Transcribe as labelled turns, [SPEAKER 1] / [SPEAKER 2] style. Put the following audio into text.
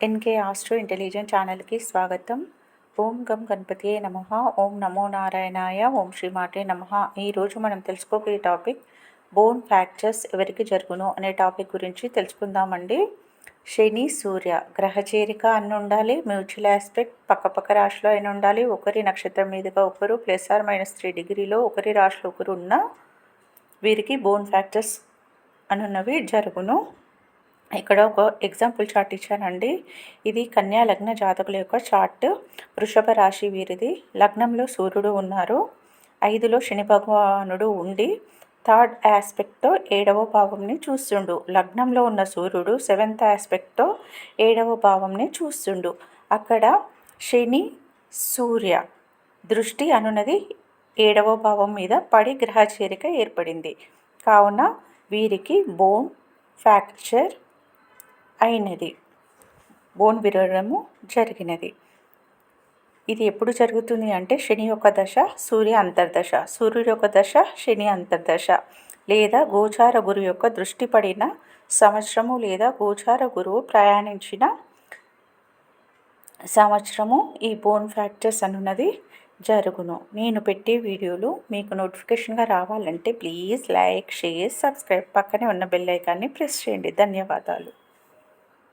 [SPEAKER 1] NK astro intelligent ఛానల్కి స్వాగతం. ఓం గం గణపతియే నమః. ఓం నమో నారాయణాయ. ఓం శ్రీమాతే నమః. ఈరోజు మనం తెలుసుకోబోయే టాపిక్ బోన్ ఫ్రాక్చర్స్ ఎవరికి జరుగును అనే టాపిక్ గురించి తెలుసుకుందామండి. శని సూర్య గ్రహచేరిక అన్ని ఉండాలి. మ్యూచువల్ ఆస్పెక్ట్ పక్కపక్క రాశిలో అయినా ఉండాలి. ఒకరి నక్షత్రం మీదుగా ఒకరు +−3 డిగ్రీలో ఒకరి రాశిలో ఒకరు ఉన్న వీరికి బోన్ ఫ్రాక్చర్స్ అనున్నవి జరుగును. ఇక్కడ ఒక ఎగ్జాంపుల్ చార్ట్ ఇచ్చానండి. ఇది కన్యా లగ్న జాతకుల యొక్క చార్ట్. వృషభ రాశి వీరిది. లగ్నంలో సూర్యుడు ఉన్నారు. 5లో శని భగవానుడు ఉండి థర్డ్ ఆస్పెక్ట్తో 7వ భావంని చూస్తుండు. లగ్నంలో ఉన్న సూర్యుడు 7th ఆస్పెక్ట్తో 7వ భావంని చూస్తుండు. అక్కడ శని సూర్య దృష్టి అనున్నది 7వ భావం మీద పడి గ్రహ చేరిక ఏర్పడింది. కావున వీరికి బోన్ ఫ్రాక్చర్ అయినది, బోన్ విరగడము జరిగినది. ఇది ఎప్పుడు జరుగుతుంది అంటే శని యొక్క దశ, సూర్య అంతర్దశ, సూర్యుడి యొక్క దశ, శని అంతర్దశ, లేదా గోచార గురువు యొక్క దృష్టి పడిన సంవత్సరము, లేదా గోచార గురువు ప్రయాణించిన సంవత్సరము ఈ బోన్ ఫ్రాక్చర్స్ అనున్నది జరుగును. నేను పెట్టే వీడియోలు మీకు నోటిఫికేషన్గా రావాలంటే ప్లీజ్ లైక్, షేర్, సబ్స్క్రైబ్, పక్కనే ఉన్న బెల్ ఐకాన్ని ప్రెస్ చేయండి. ధన్యవాదాలు.